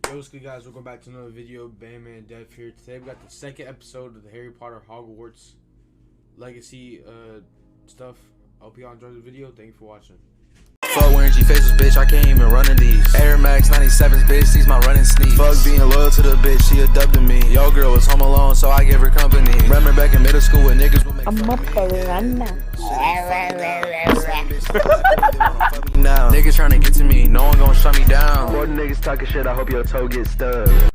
Yo, what's good, guys? Welcome back to another video. Bam and Dev here. Today we got the second episode of the Harry Potter Hogwarts Legacy stuff. I hope y'all enjoyed the video. Thank you for watching. Fuck wearing G-faces, bitch, I can't even run in these. Air Max 97s, bitch, sees my running sneeze. Fuck being loyal to the bitch, she abducted me. Yo girl was home alone, so I gave her company. Remember back in middle school when niggas would make fun of me. Now niggas trying to get to me, no one gonna shut me down. More niggas talking shit, I hope your toe gets stuck. So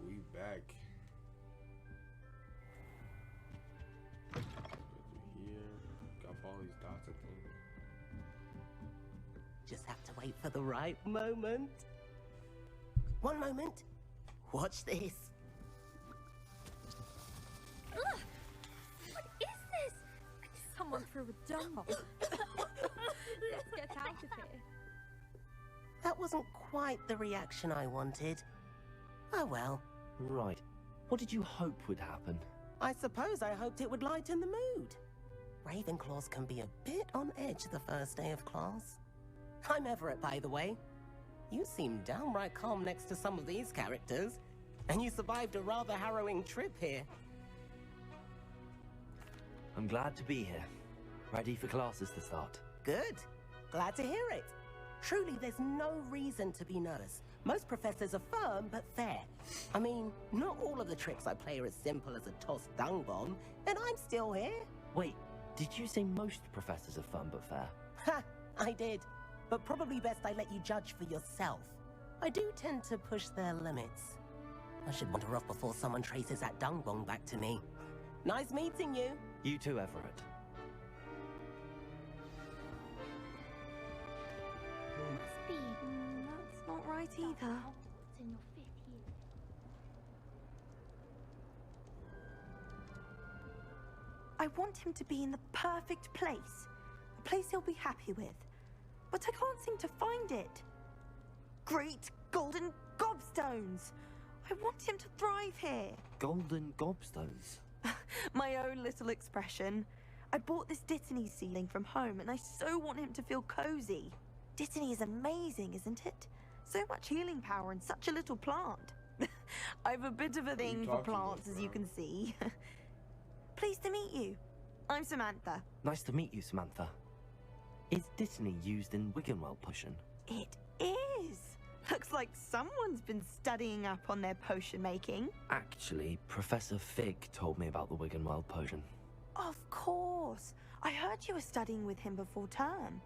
we back. Here, got all these dots, I think. Just have to wait for the right moment. One moment. Watch this. Ugh! What is this? Someone threw a dumbbell. Let's get out of here. That wasn't quite the reaction I wanted. Oh well. Right. What did you hope would happen? I suppose I hoped it would lighten the mood. Ravenclaws can be a bit on edge the first day of class. I'm Everett, by the way. You seem downright calm next to some of these characters, and you survived a rather harrowing trip here. I'm glad to be here. Ready for classes to start. Good. Glad to hear it. Truly, there's no reason to be nervous. Most professors are firm but fair. I mean, not all of the tricks I play are as simple as a tossed dung bomb, and I'm still here. Wait, did you say most professors are fun but fair? Ha! I did. But probably best I let you judge for yourself. I do tend to push their limits. I should wander off before someone traces that dung bomb back to me. Nice meeting you. You too, Everett. Must be. That's not right either. I want him to be in the perfect place. A place he'll be happy with. But I can't seem to find it. Great golden gobstones! I want him to thrive here. Golden gobstones? My own little expression. I bought this Dittany ceiling from home and I so want him to feel cozy. Dittany is amazing, isn't it? So much healing power in such a little plant. I've a bit of a thing for plants, as you can see. Pleased to meet you. I'm Samantha. Nice to meet you, Samantha. Is Dittany used in Wiggenweld potion? It is. Looks like someone's been studying up on their potion making. Actually, Professor Fig told me about the Wiggenweld potion. Of course. I heard you were studying with him before term.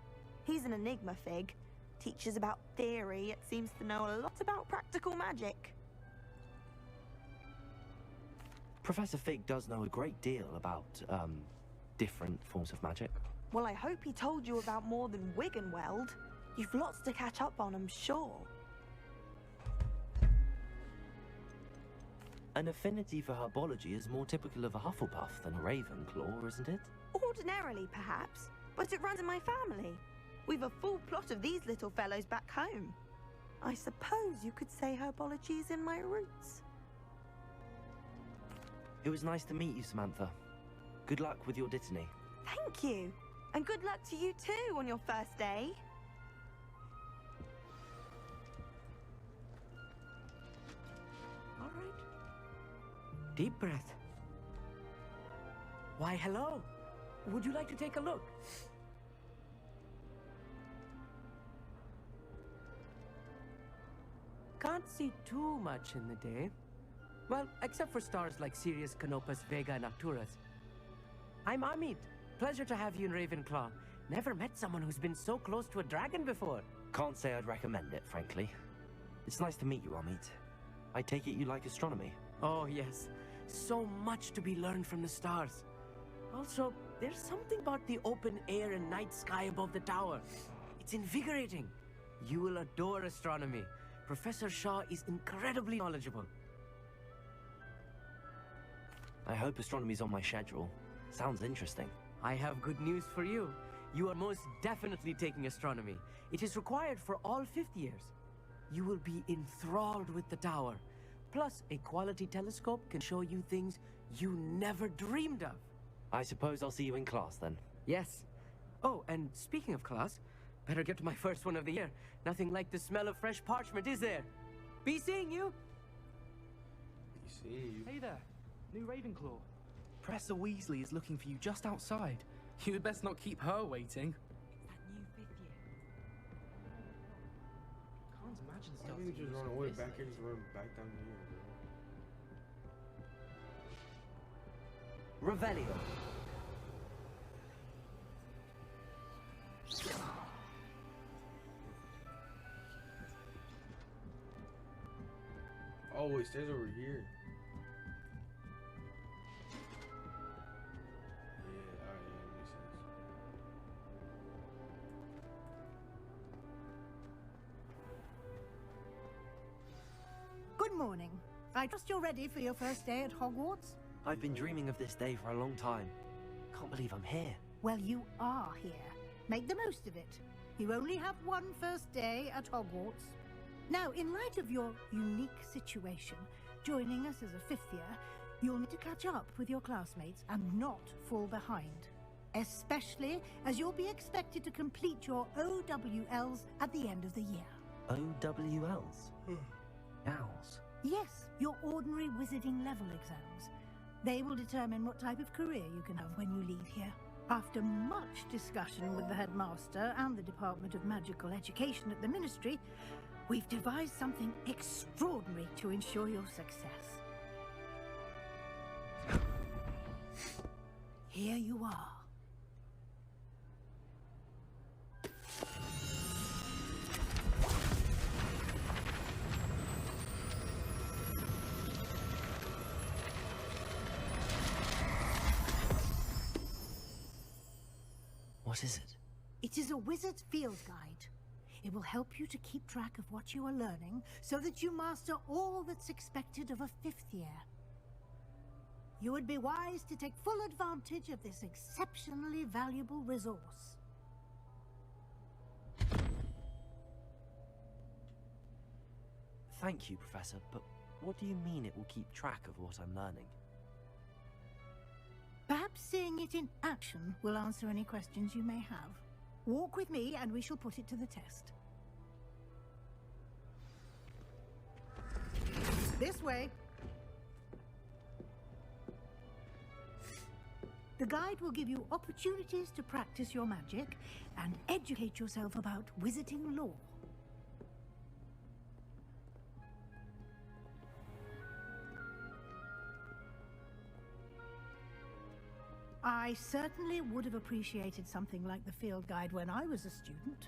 He's an enigma, Fig. Teaches about theory, yet seems to know a lot about practical magic. Professor Fig does know a great deal about, different forms of magic. Well, I hope he told you about more than Wiggenweld. You've lots to catch up on, I'm sure. An affinity for herbology is more typical of a Hufflepuff than a Ravenclaw, isn't it? Ordinarily, perhaps, but it runs in my family. We've a full plot of these little fellows back home. I suppose you could say herbology is in my roots. It was nice to meet you, Samantha. Good luck with your Dittany. Thank you. And good luck to you too on your first day. All right. Deep breath. Why, hello. Would you like to take a look? Can't see too much in the day. Well, except for stars like Sirius, Canopus, Vega, and Arcturus. I'm Amit. Pleasure to have you in Ravenclaw. Never met someone who's been so close to a dragon before. Can't say I'd recommend it, frankly. It's nice to meet you, Amit. I take it you like astronomy? Oh, yes. So much to be learned from the stars. Also, there's something about the open air and night sky above the tower. It's invigorating. You will adore astronomy. Professor Shaw is incredibly knowledgeable. I hope astronomy's on my schedule. Sounds interesting. I have good news for you. You are most definitely taking astronomy. It is required for all 5th years. You will be enthralled with the tower. Plus, a quality telescope can show you things you never dreamed of. I suppose I'll see you in class then. Yes. Oh, and speaking of class, better get to my first one of the year. Nothing like the smell of fresh parchment, is there? Be seeing you. You see you. Hey there, new Ravenclaw. Professor Weasley is looking for you just outside. You'd best not keep her waiting. That new fifth year. Can't imagine Why stuff. didn't you just run away back here? Just run back down here, bro. Revelio. Oh, it stays over here. Yeah, alright, yeah, that makes sense. Good morning. I trust you're ready for your first day at Hogwarts? I've been dreaming of this day for a long time. Can't believe I'm here. Well, you are here. Make the most of it. You only have one first day at Hogwarts. Now, in light of your unique situation, joining us as a fifth year, you'll need to catch up with your classmates and not fall behind. Especially as you'll be expected to complete your OWLs at the end of the year. OWLs? Owls? Yes, your ordinary wizarding level exams. They will determine what type of career you can have when you leave here. After much discussion with the headmaster and the Department of Magical Education at the Ministry, we've devised something extraordinary to ensure your success. Here you are. What is it? It is a wizard's field guide. It will help you to keep track of what you are learning so that you master all that's expected of a fifth year. You would be wise to take full advantage of this exceptionally valuable resource. Thank you, Professor, but what do you mean it will keep track of what I'm learning? Perhaps seeing it in action will answer any questions you may have. Walk with me and we shall put it to the test. This way. The guide will give you opportunities to practice your magic and educate yourself about wizarding lore. I certainly would have appreciated something like the field guide when I was a student.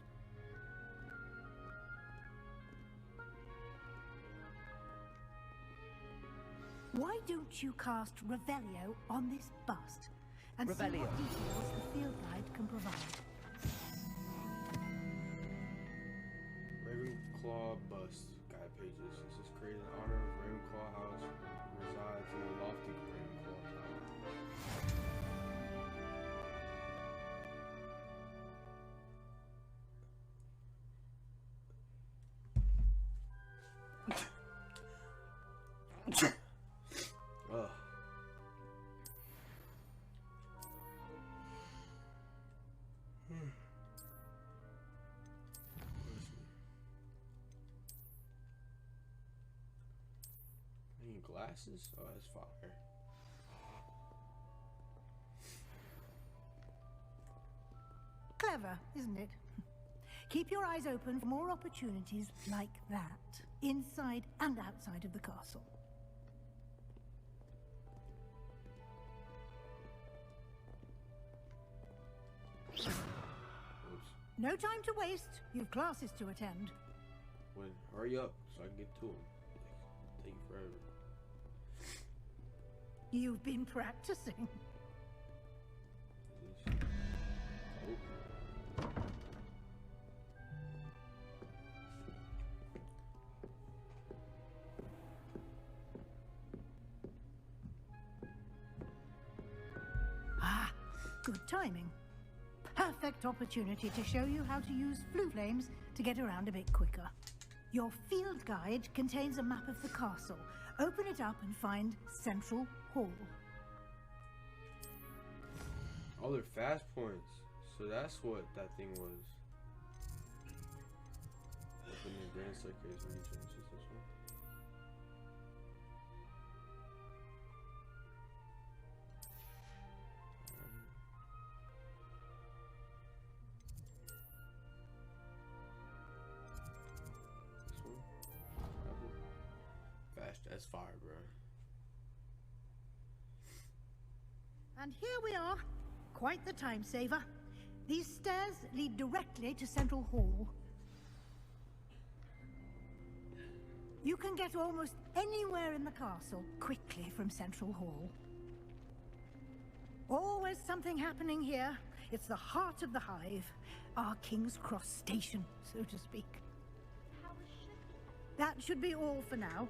Why don't you cast Revelio on this bust and see Revelio. what details the field guide can provide? Ravenclaw bust guide pages. This is created in honor of Ravenclaw House, resides in the lofty Ravenclaw Tower. Ugh. Any glasses? Oh, that's fire. Clever, isn't it? Keep your eyes open for more opportunities like that, inside and outside of the castle. Oops. No time to waste. You've classes to attend. When hurry up so I can get to him. Take forever. You've been practicing. Oh. Ah, good timing. Perfect opportunity to show you how to use flue flames to get around a bit quicker. Your field guide contains a map of the castle. Open it up and find Central Hall. Oh, they're fast points. So that's what that thing was. Open the grand staircase when you change this one. This one. Fast as fire, bro. And here we are. Quite the time saver. These stairs lead directly to Central Hall. You can get almost anywhere in the castle quickly from Central Hall. Always something happening here. It's the heart of the hive. Our King's Cross station, so to speak. That should be all for now.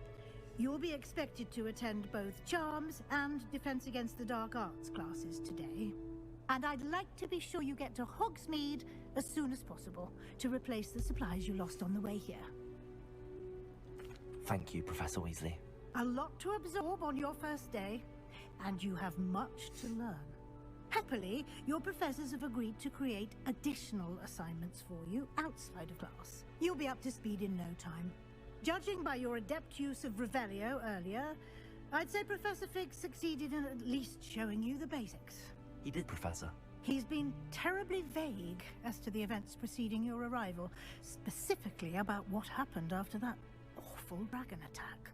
You'll be expected to attend both Charms and Defense Against the Dark Arts classes today. And I'd like to be sure you get to Hogsmeade as soon as possible to replace the supplies you lost on the way here. Thank you, Professor Weasley. A lot to absorb on your first day, and you have much to learn. Happily, your professors have agreed to create additional assignments for you outside of class. You'll be up to speed in no time. Judging by your adept use of Revelio earlier, I'd say Professor Fig succeeded in at least showing you the basics. He did, Professor. He's been terribly vague as to the events preceding your arrival, specifically about what happened after that awful dragon attack.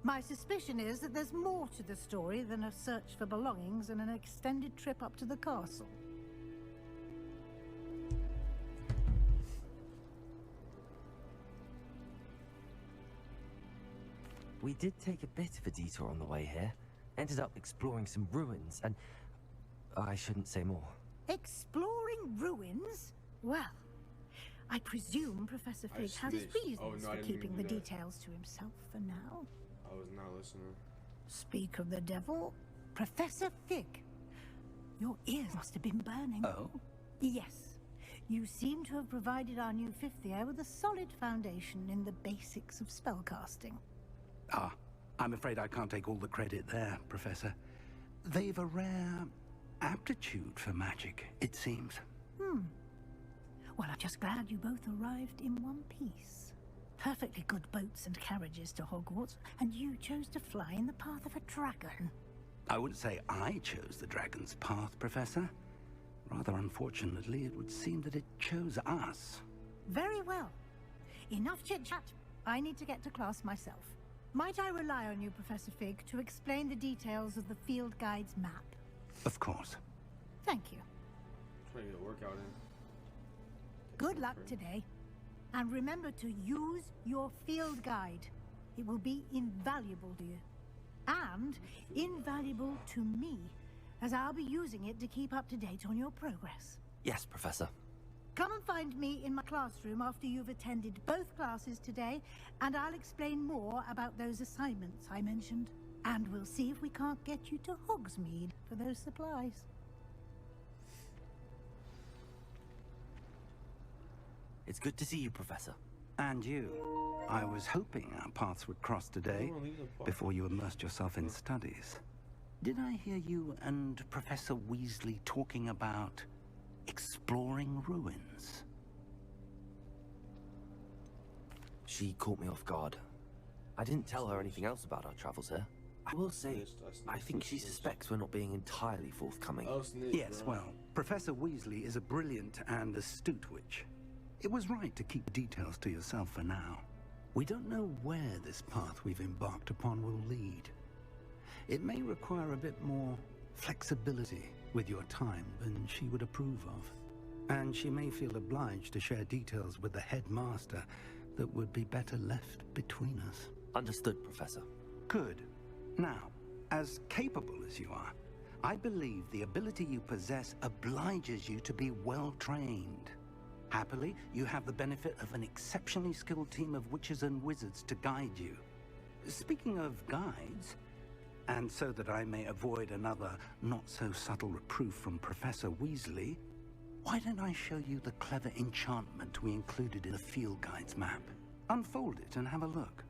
My suspicion is that there's more to the story than a search for belongings and an extended trip up to the castle. We did take a bit of a detour on the way here. Ended up exploring some ruins, and I shouldn't say more. Exploring ruins? Well, I presume Professor Fig has his reasons for keeping the details to himself for now. I was not listening. Speak of the devil, Professor Fig. Your ears must have been burning. Oh? Yes. You seem to have provided our new fifth year with a solid foundation in the basics of spellcasting. Ah, I'm afraid I can't take all the credit there, Professor. They've a rare aptitude for magic, it seems. Well, I'm just glad you both arrived in one piece. Perfectly good boats and carriages to Hogwarts, and you chose to fly in the path of a dragon. I wouldn't say I chose the dragon's path, Professor. Rather unfortunately, it would seem that it chose us. Very well. Enough chit-chat. I need to get to class myself. Might I rely on you, Professor Fig, to explain the details of the field guide's map? Of course. Thank you. Trying to get a workout in. Good luck today. And remember to use your field guide. It will be invaluable to you. And invaluable to me, as I'll be using it to keep up to date on your progress. Yes, Professor. Come and find me in my classroom after you've attended both classes today, and I'll explain more about those assignments I mentioned. And we'll see if we can't get you to Hogsmeade for those supplies. It's good to see you, Professor. And you. I was hoping our paths would cross today, before you immersed yourself in studies. Did I hear you and Professor Weasley talking about exploring ruins? She caught me off guard. I didn't tell her anything else about our travels here. I will say, I think she suspects we're not being entirely forthcoming. Yes, well, Professor Weasley is a brilliant and astute witch. It was right to keep details to yourself for now. We don't know where this path we've embarked upon will lead. It may require a bit more flexibility with your time than she would approve of. And she may feel obliged to share details with the headmaster that would be better left between us. Understood, Professor. Good. Now, as capable as you are, I believe the ability you possess obliges you to be well trained. Happily, you have the benefit of an exceptionally skilled team of witches and wizards to guide you. Speaking of guides, and so that I may avoid another not-so-subtle reproof from Professor Weasley, why don't I show you the clever enchantment we included in the field guide's map? Unfold it and have a look.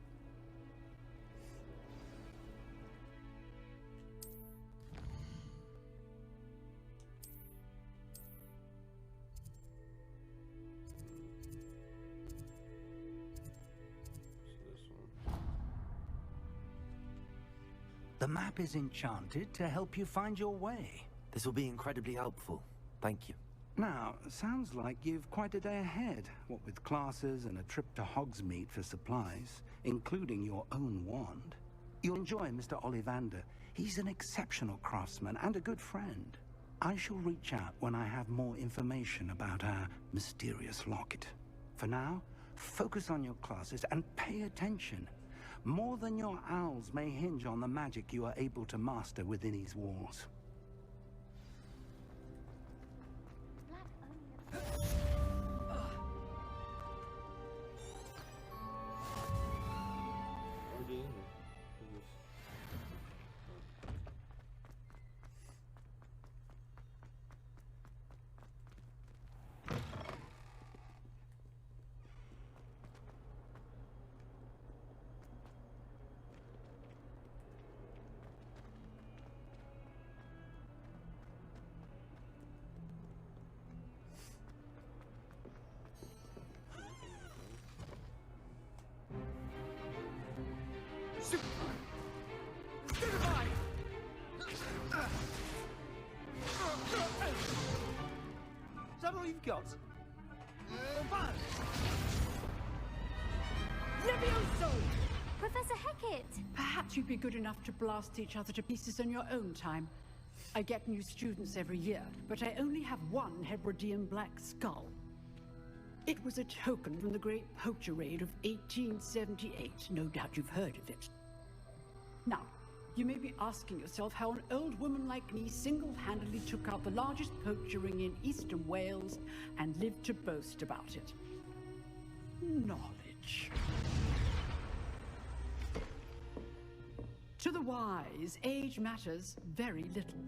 The map is enchanted to help you find your way. This will be incredibly helpful. Thank you. Now, sounds like you've quite a day ahead, what with classes and a trip to Hogsmeade for supplies, including your own wand. You'll enjoy Mr. Ollivander. He's an exceptional craftsman and a good friend. I shall reach out when I have more information about our mysterious locket. For now, focus on your classes and pay attention. More than your owls may hinge on the magic you are able to master within these walls. Is that all you've got? Levioso! Professor Hecat! Perhaps you'd be good enough to blast each other to pieces on your own time. I get new students every year, but I only have one Hebridean black skull. It was a token from the Great Poacher Raid of 1878. No doubt you've heard of it. Now, you may be asking yourself how an old woman like me single-handedly took out the largest poacher ring in eastern Wales and lived to boast about it. Knowledge. To the wise, age matters very little.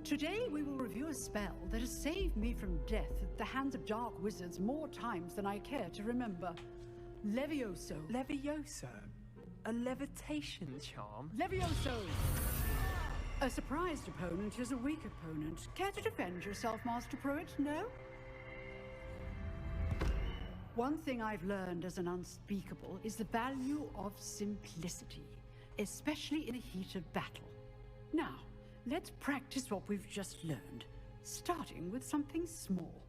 Today we will review a spell that has saved me from death at the hands of dark wizards more times than I care to remember. Levioso. Levioso? A levitation charm? Levioso! A surprised opponent is a weak opponent. Care to defend yourself, Master Pruitt? No? One thing I've learned as an unspeakable is the value of simplicity, especially in a heat of battle. Now, let's practice what we've just learned, starting with something small.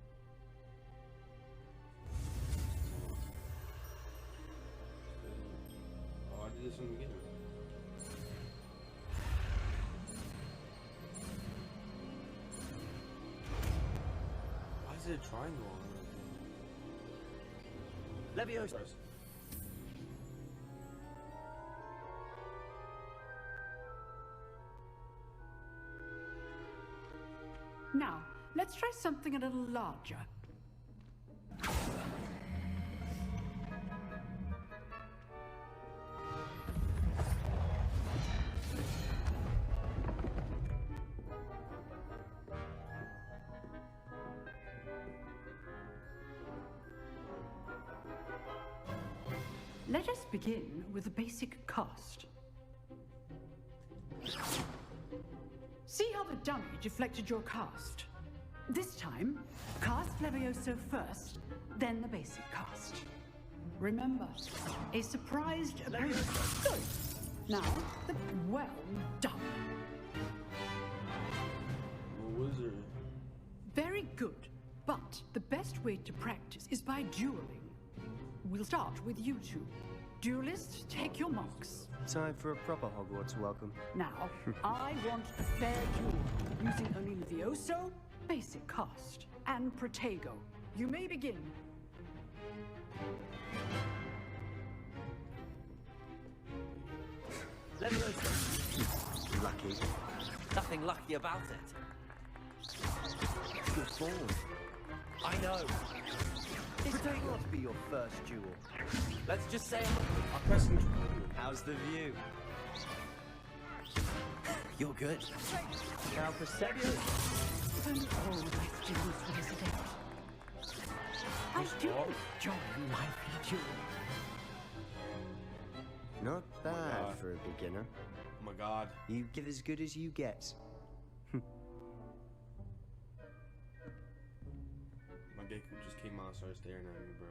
Oh, I did this in the beginning. Why is it a triangle on it? Levioso! Now, let's try something a little larger. Let us begin with a basic cast. See how the dummy deflected your cast? This time, cast Levioso first, then the basic cast. Remember, a surprised opponent. Good. Now, well done. Wizard. Very good, but the best way to practice is by dueling. We'll start with you two. Duelists, take your marks. Time for a proper Hogwarts welcome. Now, I want a fair duel, using only Levioso, basic cast, and Protego. You may begin. Levioso. Lucky. Nothing lucky about it. Good form. I know. This may not be your first duel. Let's just say I'm pressing. how's the view? You're good. Now for Sebio. Only all my students will hesitate. I do enjoy lively duel. Not bad for a beginner. Oh my god. You give as good as you get. My Gecko just came out and started staring at me, bro.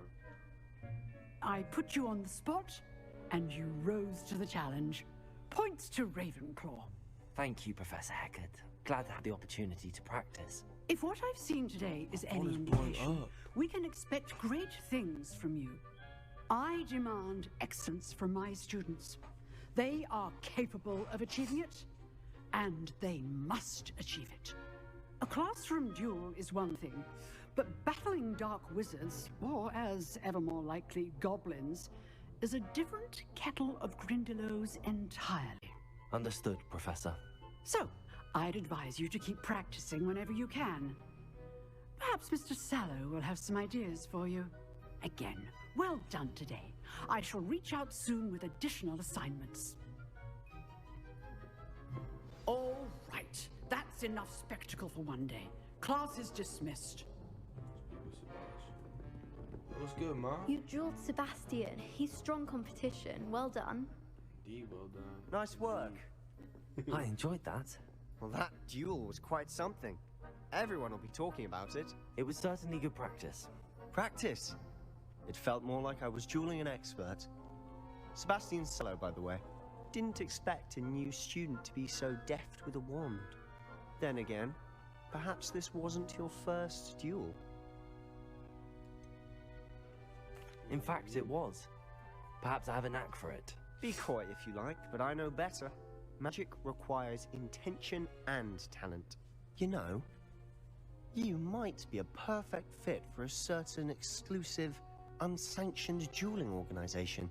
I put you on the spot, and you rose to the challenge. Points to Ravenclaw. Thank you, Professor Heckard. Glad to have the opportunity to practice. If what I've seen today is any indication, we can expect great things from you. I demand excellence from my students. They are capable of achieving it, and they must achieve it. A classroom duel is one thing, but battling dark wizards, or as ever more likely, goblins, is a different kettle of Grindylows entirely. Understood, Professor. So, I'd advise you to keep practicing whenever you can. Perhaps Mr. Sallow will have some ideas for you. Again, well done today. I shall reach out soon with additional assignments. All right, that's enough spectacle for one day. Class is dismissed. What's good, Mom? You drilled Sebastian. He's strong competition. Well done. Indeed, well done. Nice work. I enjoyed that. Well, that duel was quite something. Everyone will be talking about it. It was certainly good practice. Practice? It felt more like I was dueling an expert. Sebastian Sallow, by the way. Didn't expect a new student to be so deft with a wand. Then again, perhaps this wasn't your first duel. In fact, it was. Perhaps I have a knack for it. Be coy if you like, but I know better. Magic requires intention and talent. You know, you might be a perfect fit for a certain exclusive, unsanctioned dueling organization.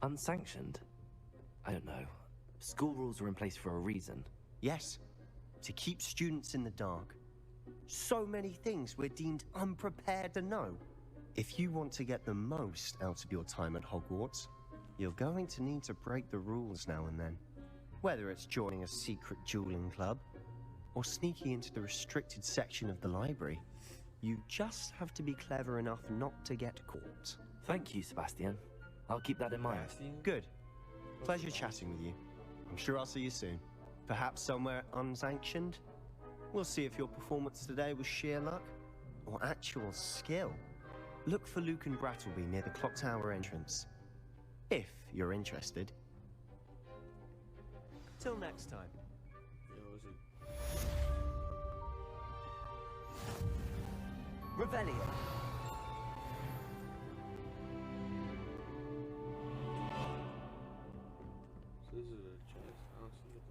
Unsanctioned? I don't know. School rules are in place for a reason. Yes, to keep students in the dark. So many things we're deemed unprepared to know. If you want to get the most out of your time at Hogwarts, you're going to need to break the rules now and then. Whether it's joining a secret dueling club, or sneaking into the restricted section of the library, you just have to be clever enough not to get caught. Thank you, Sebastian. I'll keep that in mind. Good. Pleasure chatting with you. I'm sure I'll see you soon. Perhaps somewhere unsanctioned? We'll see if your performance today was sheer luck, or actual skill. Look for Luke and Brattleby near the clock tower entrance. If you're interested. Till next time. Revelio. So this is a chest. I don't see it.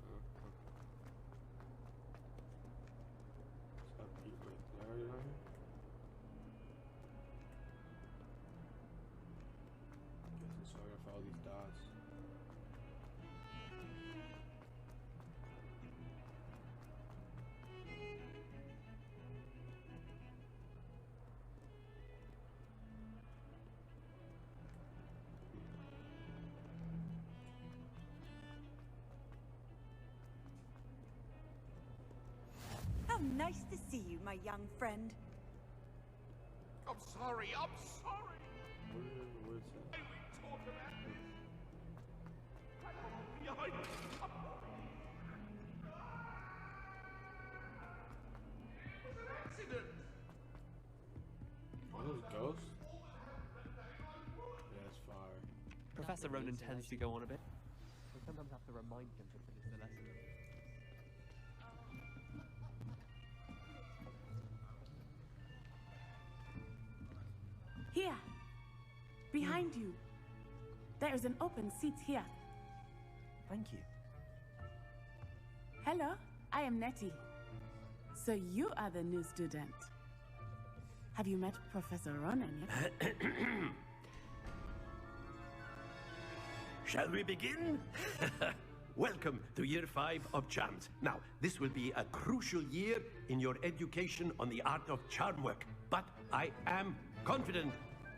It's up here. Wait, did I already on here? Guess it's sorry for all these dots. How nice to see you, my young friend. I'm sorry, I'm sorry. Where's that? I will talk about this. Behind me. It was an accident. Are those ghosts? Yeah, it's fire. Professor Ronan tends to go on a bit. We sometimes have to remind him to finish the lesson. Here, behind you. There is an open seat here. Thank you. Hello, I am Nettie. So you are the new student. Have you met Professor Ronan yet? Shall we begin? Welcome to Year 5 of Charms. Now, this will be a crucial year in your education on the art of charm work, but I am confident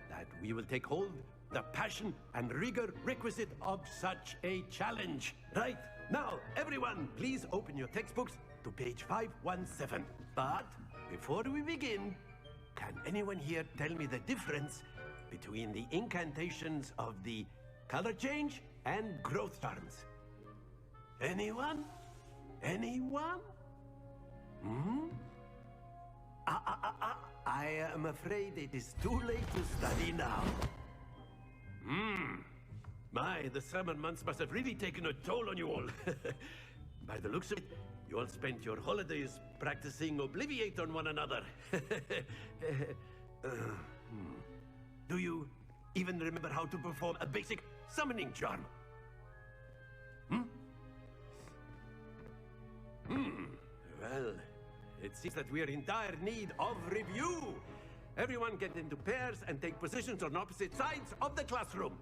that we will take hold the passion and rigor requisite of such a challenge. Right, now, everyone, please open your textbooks to page 517. But before we begin, can anyone here tell me the difference between the incantations of the color change and growth charms? Anyone? Anyone? Hmm? I am afraid it is too late to study now. My, the summer months must have really taken a toll on you all. By the looks of it, you all spent your holidays practicing Obliviate on one another. Do you even remember how to perform a basic summoning charm? Well, it seems that we are in dire need of review. Everyone get into pairs and take positions on opposite sides of the classroom.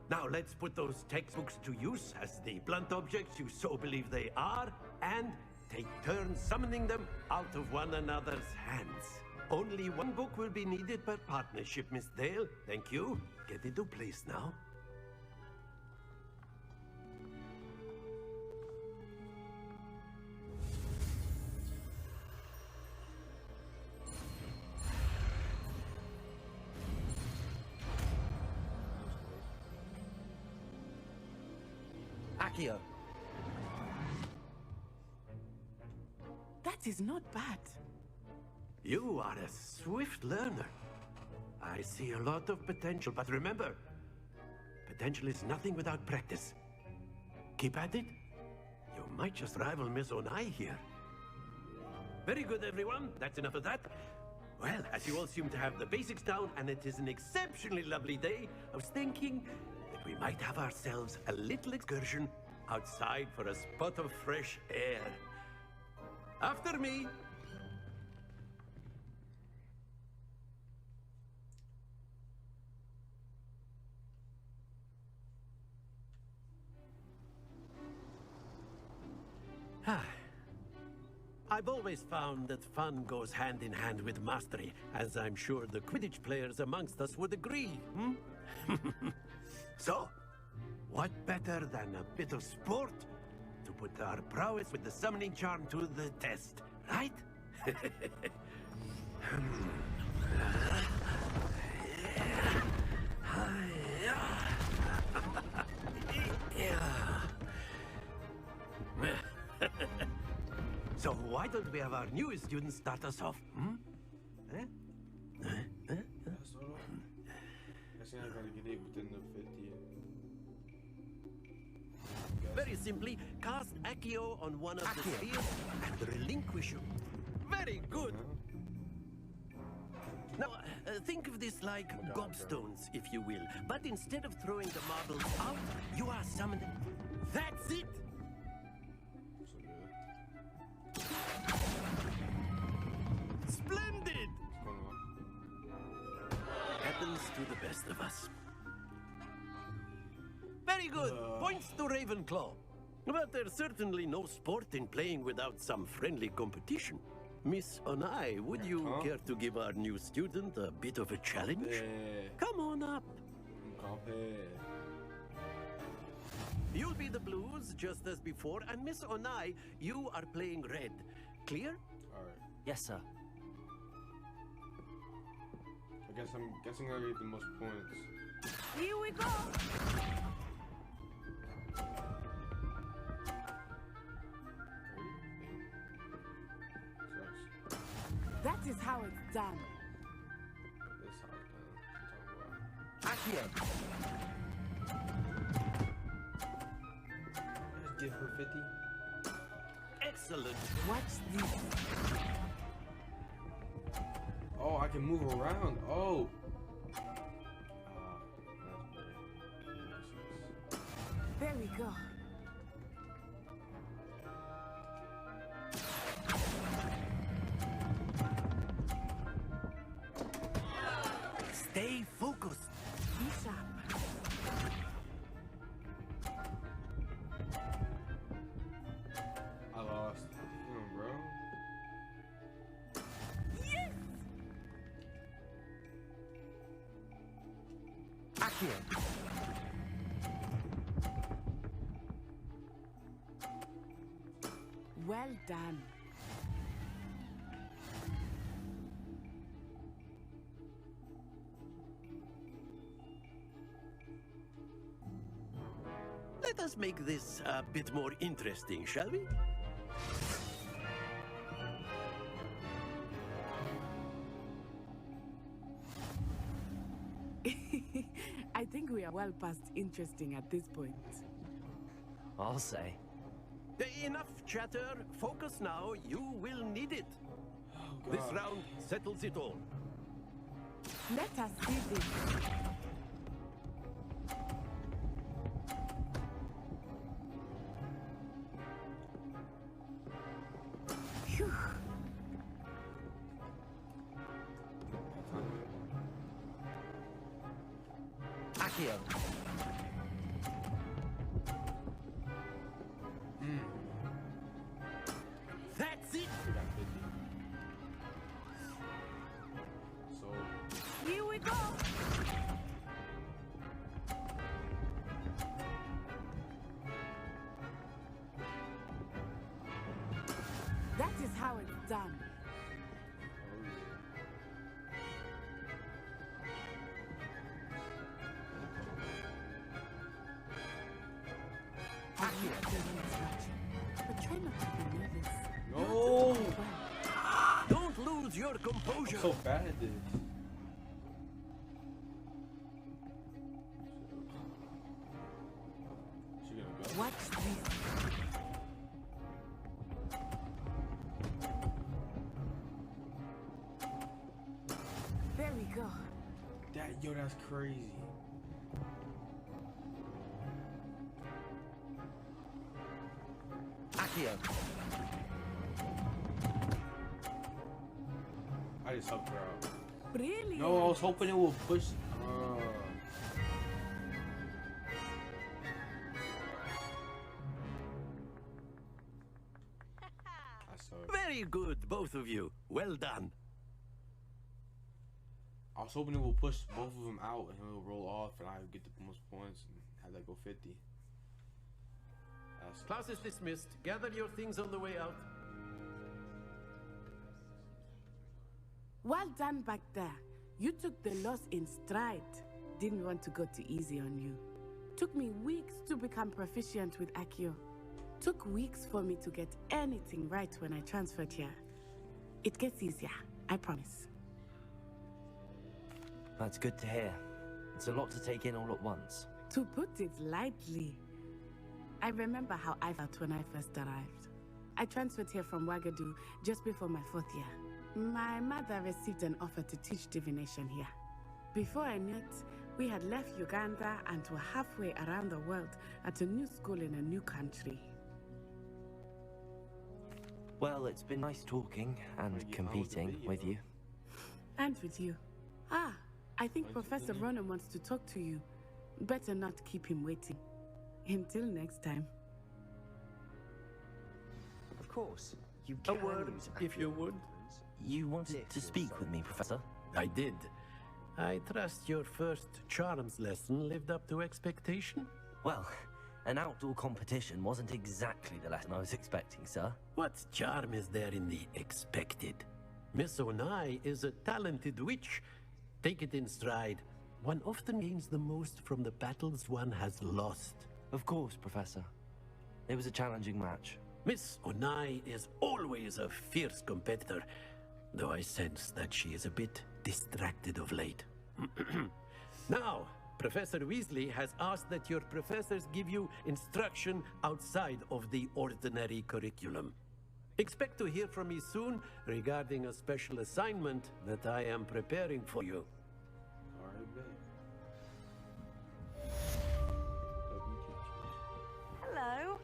Now let's put those textbooks to use as the blunt objects you so believe they are, and take turns summoning them out of one another's hands. Only one book will be needed per partnership, Miss Dale. Thank you. Get into place now. Accio. That is not bad. You are a swift learner. I see a lot of potential, but remember, potential is nothing without practice. Keep at it. You might just rival Miss Onai here. Very good, everyone. That's enough of that. Well, as you all seem to have the basics down, and it is an exceptionally lovely day, I was thinking that we might have ourselves a little excursion outside for a spot of fresh air. After me. I've always found that fun goes hand in hand with mastery, as I'm sure the Quidditch players amongst us would agree, So, what better than a bit of sport to put our prowess with the summoning charm to the test, right? So why don't we have our newest student start us off? Very simply, cast Accio on one of the spheres and relinquish you. Very good. Now, think of this like gobstones, if you will. But instead of throwing the marbles out, you are summoned. That's it! Splendid! Happens to the best of us. Very good. Points to Ravenclaw. But there's certainly no sport in playing without some friendly competition. Miss Onai, would you care to give our new student a bit of a challenge? Come on up. You'll be the blues, just as before, and Miss Onai, you are playing red. Clear? Alright. Yes, sir. I guess I'm guessing I get the most points. Here we go. That is how it's done. This how it's done. Accio. Just give her 50. Excellent. Watch this. Oh, I can move around. Oh. There we go. Stay focused. Be sharp. I lost. Damn, bro. Yes! Accio. Well done. Let us make this a bit more interesting, shall we? I think we are well past interesting at this point. I'll say. Enough chatter. Focus now. You will need it. This round settles it all. Let us see this. Phew. Accio. That's it. So Here we go. That is how it's done. But try not to be nervous. no. Don't lose your composure. So bad at this. She gonna go? Watch this. There we go. That's crazy. Accio. I just helped her out. Brilliant. No, I was hoping it would push. I saw it. Very good, both of you. Well done. I was hoping it will push both of them out and it'll roll off and I would get the most points and have that go 50. Class is dismissed. Gather your things on the way out. Well done back there. You took the loss in stride. Didn't want to go too easy on you. Took me weeks to become proficient with Accio. Took weeks for me to get anything right when I transferred here. It gets easier, I promise. That's good to hear. It's a lot to take in all at once. To put it lightly, I remember how I felt when I first arrived. I transferred here from Wagadu just before my 4th year. My mother received an offer to teach divination here. Before I knew it, we had left Uganda and were halfway around the world at a new school in a new country. Well, it's been nice talking and competing with you. And with you. Ah, I think Professor Ronan wants to talk to you. Better not keep him waiting. Until next time. Of course, you A can word, use if you would. You wanted to speak with me, Professor? I did. I trust your first charms lesson lived up to expectation? Well, an outdoor competition wasn't exactly the lesson I was expecting, sir. What charm is there in the expected? Miss Onai is a talented witch. Take it in stride. One often gains the most from the battles one has lost. Of course, Professor. It was a challenging match. Miss Onai is always a fierce competitor, though I sense that she is a bit distracted of late. Now, Professor Weasley has asked that your professors give you instruction outside of the ordinary curriculum. Expect to hear from me soon regarding a special assignment that I am preparing for you. Hello.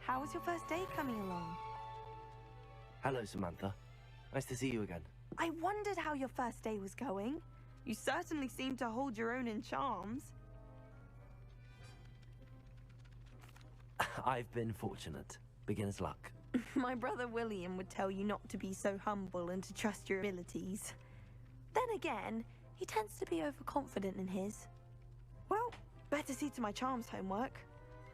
How was your first day coming along? Hello, Samantha. Nice to see you again. I wondered how your first day was going. You certainly seem to hold your own in charms. I've been fortunate. Beginner's luck. My brother William would tell you not to be so humble and to trust your abilities. Then again, he tends to be overconfident in his. Well, better see to my charms homework.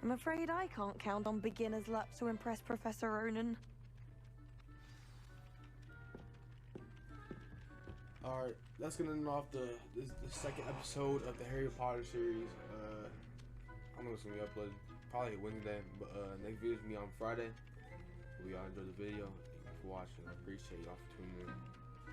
I'm afraid I can't count on beginner's luck to impress Professor Ronan. Alright, that's gonna end off the second episode of the Harry Potter series. I don't know what's gonna be uploaded. Probably Wednesday, but next video is gonna be on Friday. Hope y'all enjoyed the video. Thank you for watching. I appreciate y'all for tuning in.